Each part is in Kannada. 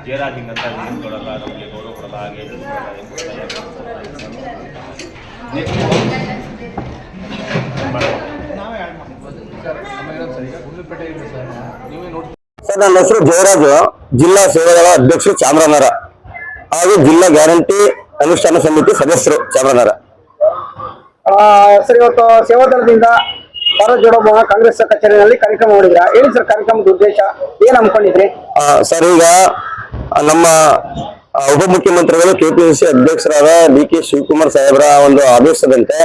ಜಯರಾಜಿಂಗ್ ಅಂತ ಏನು ಕೊಡಲ್ಲ, ನಮಗೆ ಗೌರವ ಕೊಡಲ್ಲ, ಹಾಗೆ ಸರ್, ನನ್ನ ಹೆಸರು ಜಯರಾಜು, ಜಿಲ್ಲಾ ಸೇವಾದಳ ಅಧ್ಯಕ್ಷರು ಚಾಮರಾಜನಗರ ಹಾಗೂ ಜಿಲ್ಲಾ ಗ್ಯಾರಂಟಿ ಅನುಷ್ಠಾನ ಸಮಿತಿ ಸದಸ್ಯರು ಚಾಮರಾಜನಗರ. ಸರ್, ಇವತ್ತು ಸೇವಾದಳದಿಂದ ಭಾರತ್ ಜೋಡೋ ಭವನ ಕಾಂಗ್ರೆಸ್ ಕಚೇರಿಯಲ್ಲಿ ಕಾರ್ಯಕ್ರಮ ಮಾಡಿದ್ರ. ಹೇಳಿ ಸರ್, ಕಾರ್ಯಕ್ರಮದ ಉದ್ದೇಶ ಏನು ಹಮ್ಮಿಕೊಂಡಿದ್ರಿ? ಸರ್, ಈಗ ನಮ್ಮ ಉಪಮುಖ್ಯಮಂತ್ರಿಗಳು ಕೆಪಿಸಿಸಿ ಅಧ್ಯಕ್ಷರಾದ ಡಿ.ಕೆ. ಶಿವಕುಮಾರ್ ಸಾಹೇಬರ ಒಂದು ಆದೇಶದಂತೆ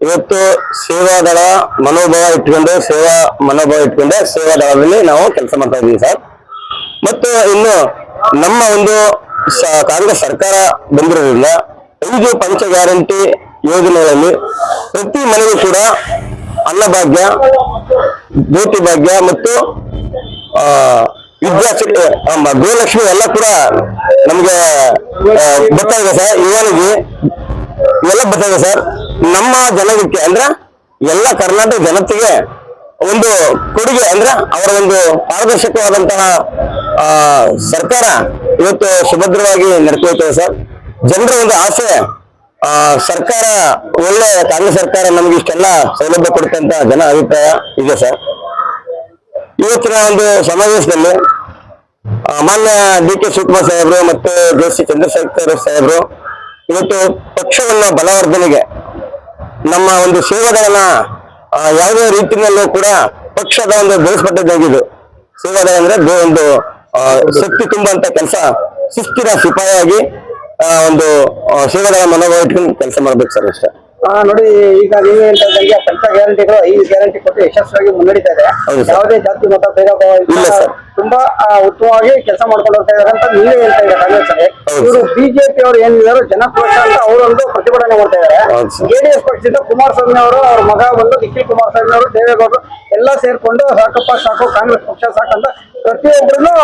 ಇವತ್ತು ಸೇವಾದಳ ಮನೋಭಾವ ಇಟ್ಕೊಂಡು ಸೇವಾದಳದಲ್ಲಿ ನಾವು ಕೆಲಸ ಮಾಡ್ತಾ ಇದ್ದೀವಿ ಸರ್. ಮತ್ತು ಇನ್ನು ನಮ್ಮ ಒಂದು ಕಾಂಗ್ರೆಸ್ ಸರ್ಕಾರ ಬಂದಿರೋದ್ರಿಂದ 5 ಪಂಚ ಗ್ಯಾರಂಟಿ ಯೋಜನೆಗಳಲ್ಲಿ ಪ್ರತಿ ಮನೆಗೂ ಕೂಡ ಅನ್ನಭಾಗ್ಯ, ಜ್ಯೋತಿ ಭಾಗ್ಯ ಮತ್ತು ಗೃಹಲಕ್ಷ್ಮಿ ಎಲ್ಲ ಕೂಡ ನಮ್ಗೆ ಬರ್ತಾ ಇದೆ ಸರ್. ಯುವನಿಗೆ ಇವೆಲ್ಲ ಬರ್ತಾ ಇದೆ ಸರ್. ನಮ್ಮ ಜನಕ್ಕೆ ಅಂದ್ರೆ ಎಲ್ಲ ಕರ್ನಾಟಕ ಜನತೆಗೆ ಒಂದು ಕೊಡುಗೆ ಅಂದ್ರೆ ಅವರ ಒಂದು ಪಾರದರ್ಶಕವಾದಂತಹ ಸರ್ಕಾರ ಇವತ್ತು ಸುಭದ್ರವಾಗಿ ನಡ್ಕೊಳ್ತದೆ ಸರ್. ಜನರ ಒಂದು ಆಸೆ, ಸರ್ಕಾರ ಒಳ್ಳೆ ಕಾಂಗ್ರೆಸ್ ಸರ್ಕಾರ ನಮ್ಗೆ ಇಷ್ಟೆಲ್ಲ ಸೌಲಭ್ಯ ಕೊಡ್ತಂತ ಜನ ಅಭಿಪ್ರಾಯ ಇದೆ ಸರ್. ಇವತ್ತಿನ ಒಂದು ಸಮಾವೇಶದಲ್ಲಿ ಮಾನ್ಯ ಡಿ.ಕೆ. ಶಿವಕುಮಾರ್ ಸಾಹೇಬರು ಮತ್ತು ಜೆ.ಸಿ. ಚಂದ್ರಶೇಖರ್ ಸಾಹೇಬರು ಇವತ್ತು ಪಕ್ಷವನ್ನ ಬಲವರ್ಧನೆಗೆ ನಮ್ಮ ಒಂದು ಸೇವಾದಳನ ಯಾವುದೇ ರೀತಿಯಲ್ಲೂ ಕೂಡ ಪಕ್ಷದ ಒಂದು ಬೆಳೆಸ್ಪಟ್ಟಿದ್ದಾಗಿದ್ದು. ಸೇವಾದಳ ಅಂದ್ರೆ ಒಂದು ಶಕ್ತಿ ತುಂಬುವಂತ ಕೆಲಸ, ಶಿಸ್ತಿನ ಸಿಪಾಯಿಯಾಗಿ ಒಂದು ಸೇವಾದಳ ಮನೋಭಾವ ಇಟ್ಕೊಂಡು ಕೆಲಸ ಮಾಡ್ಬೇಕು ಸರ್ ಅಷ್ಟೇ. ನೋಡಿ, ಈಗ ನೀವೇ ಹೇಳ್ತಾ ಇದ್ದಂಗೆ ಪಂಚ ಗ್ಯಾರಂಟಿಗಳು 5 ಗ್ಯಾರಂಟಿ ಕೊಟ್ಟು ಯಶಸ್ವಿಯಾಗಿ ಮುನ್ನಡೀತಾ ಇದೆ. ಯಾವುದೇ ಜಾತಿ ಮತ ಭೇದ ಭಾವ ಇಲ್ಲ ಸರ್. ತುಂಬಾ ಉತ್ತಮವಾಗಿ ಕೆಲಸ ಮಾಡ್ಕೊಂಡು ಹೋಗ್ತಾ ಇದಾರೆ ಅಂತ ನೀವೇ ಹೇಳ್ತಾ ಇದ್ದಾರೆ ಕಾಂಗ್ರೆಸ್ ಅಲ್ಲಿ. ಇವರು ಬಿಜೆಪಿ ಅವರು ಏನಿದ್ದಾರೆ ಜನಪಕ್ಷ ಅಂತ ಅವರೊಂದು ಪ್ರತಿಭಟನೆ ಮಾಡ್ತಾ ಇದ್ದಾರೆ. ಜೆಡಿಎಸ್ ಪಕ್ಷದಿಂದ ಕುಮಾರಸ್ವಾಮಿ ಅವರು, ಅವ್ರ ಮಗ ಬಂದು ನಿಖಿಲ್ ಕುಮಾರಸ್ವಾಮಿ ಅವರು, ದೇವೇಗೌಡರು ಎಲ್ಲ ಸೇರ್ಕೊಂಡು ಸಾಕಪ್ಪ ಸಾಕು ಕಾಂಗ್ರೆಸ್ ಪಕ್ಷ ಸಾಕಂತ ಪ್ರತಿಯೊಬ್ಬರನ್ನು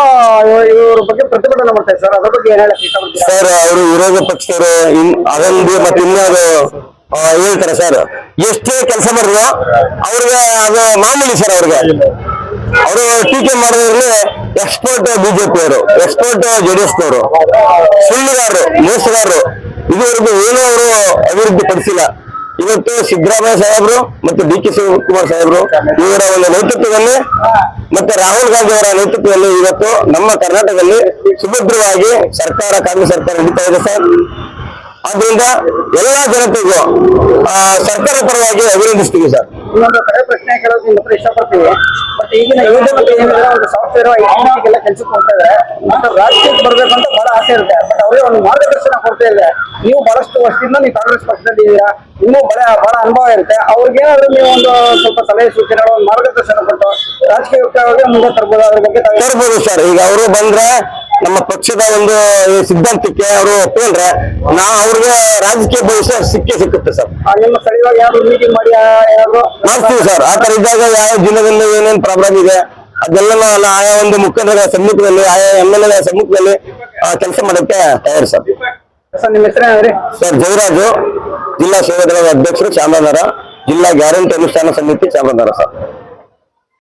ಇವ್ರ ಬಗ್ಗೆ ಪ್ರತಿಭಟನೆ ಮಾಡ್ತಾರೆ ಸರ್. ಅದ್ರ ಬಗ್ಗೆ ಏನ್ ಹೇಳಕ್ ಇಷ್ಟಪಡ್ತೀರಾ ಸರ್? ಅವರು ವಿರೋಧ ಪಕ್ಷದವರು ಅದೊಂದು ಮತ್ತೆ ಇನ್ಯಾವುದು ಹೇಳ್ತಾರೆ ಸರ್. ಎಷ್ಟೇ ಕೆಲಸ ಮಾಡಿದ್ರು ಅವ್ರಿಗೆ ಅದು ಮಾಮೂಲಿ ಸರ್. ಅವರು ಟೀಕೆ ಮಾಡೋದ್ರಲ್ಲಿ ಎಕ್ಸ್ಪರ್ಟ್ ಬಿಜೆಪಿ ಅವರು, ಎಕ್ಸ್ಪರ್ಟ್ ಜೆಡಿಎಸ್ನವರು, ಸುಳ್ಳುಗಾರರು, ಮೋಸಗಾರರು. ಇದುವರೆಗೂ ಏನೂ ಅವರು ಅಭಿವೃದ್ಧಿ ಪಡಿಸಿಲ್ಲ. ಇವತ್ತು ಸಿದ್ದರಾಮಯ್ಯ ಸಾಹೇಬರು ಮತ್ತು ಡಿ.ಕೆ. ಶಿವಕುಮಾರ್ ಸಾಹೇಬರು ಇವರ ಒಂದು ನೇತೃತ್ವದಲ್ಲಿ ಮತ್ತೆ ರಾಹುಲ್ ಗಾಂಧಿ ಅವರ ನೇತೃತ್ವದಲ್ಲಿ ಇವತ್ತು ನಮ್ಮ ಕರ್ನಾಟಕದಲ್ಲಿ ಸುಭದ್ರವಾಗಿ ಸರ್ಕಾರ, ಕಾಂಗ್ರೆಸ್ ಸರ್ಕಾರ ನಡೀತಾ ಇದೆ ಸರ್. ಆದ್ರಿಂದ ಎಲ್ಲಾ ಜನತೆಗೂ ಸರ್ಕಾರ ಪರವಾಗಿ ಅಭಿನಂದಿಸ್ತೀವಿ ಸರ್. ಇನ್ನೊಂದು ಕಡೆ ಪ್ರಶ್ನೆ ಕೇಳೋದು ನಿಮ್ಮ ಹತ್ರ ಇಷ್ಟಪಡ್ತೀವಿ. ಬಟ್ ಈಗಿನ ಯುವಜನತೆ ಏನಿದ್ರೆ ಒಂದು ಸಾಫ್ಟ್ವೇರ್ ಐಟಿಗೆಲ್ಲ ಕೆಲ್ಸಕ್ಕೆ ಹೋಗ್ತಾ ಇದ್ದಾರೆ. ಮತ್ತೆ ರಾಜಕೀಯಕ್ಕೆ ಬರ್ಬೇಕಂತ ಬಹಳ ಆಸೆ ಇರುತ್ತೆ. ಬಟ್ ಅವರೇ ಒಂದು ಮಾರ್ಗದರ್ಶನ ಕೊಡ್ತಾ ಇಲ್ಲ. ನೀವು ಬಹಳಷ್ಟು ವರ್ಷದಿಂದ ನೀವು ಕಾಂಗ್ರೆಸ್ ಪಕ್ಷದಲ್ಲಿ ಇದ್ದೀರಾ, ಇನ್ನೂ ಬಹಳ ಅನುಭವ ಇರುತ್ತೆ. ಅವ್ರಿಗೇನಾದ್ರೂ ನೀವು ಒಂದು ಸ್ವಲ್ಪ ಸಲಹೆ ಸೂಚನೆಗಳು, ಒಂದು ಮಾರ್ಗದರ್ಶನ ಕೊಟ್ಟು ರಾಜಕೀಯವಾಗಿ ಮುಂದೆ ತರ್ಬೋದು, ಅದ್ರ ಬಗ್ಗೆ ತರ್ಬೋದು ಸರ್. ಈಗ ಅವರು ಬಂದ್ರೆ ನಮ್ಮ ಪಕ್ಷದ ಒಂದು ಸಿದ್ಧಾಂತಕ್ಕೆ ಅವರು ಒಪ್ಕೊಂಡ್ರೆ ಅವ್ರಿಗೆ ರಾಜಕೀಯ ಭವಿಷ್ಯ ಸಿಕ್ಕುತ್ತೆ ಸರ್. ನಿಮ್ಮ ಸ್ಥಳೀಯವಾಗಿ ಯಾರು ಮೀಟಿಂಗ್ ಮಾಡಿ ಮಾಡ್ತೀವಿ ಸರ್. ಆ ತರ ಇದ್ದಾಗ ಯಾವ ಜಿಲ್ಲೆದಲ್ಲಿ ಏನೇನ್ ಪ್ರಾಬ್ಲಮ್ ಇದೆ ಅದೆಲ್ಲ ಆಯಾ ಒಂದು ಮುಖಂಡರ ಸಮ್ಮುಖದಲ್ಲಿ, ಆಯಾ MLA ಸಮ್ಮುಖದಲ್ಲಿ ಕೆಲಸ ಮಾಡೋಕ್ಕೆ ತಯಾರು ಸರ್. ನಿಮ್ಮ ಹೆಸರೇನ್ರಿ? ಸರ್, ಜಯರಾಜು, ಜಿಲ್ಲಾ ಸೇವಾದಳದ ಅಧ್ಯಕ್ಷರು ಚಾಮರಾಜನಗರ, ಜಿಲ್ಲಾ ಗ್ಯಾರಂಟಿ ಅನುಷ್ಠಾನ ಸಮಿತಿ ಚಾಮರಾಜನಗರ ಸರ್.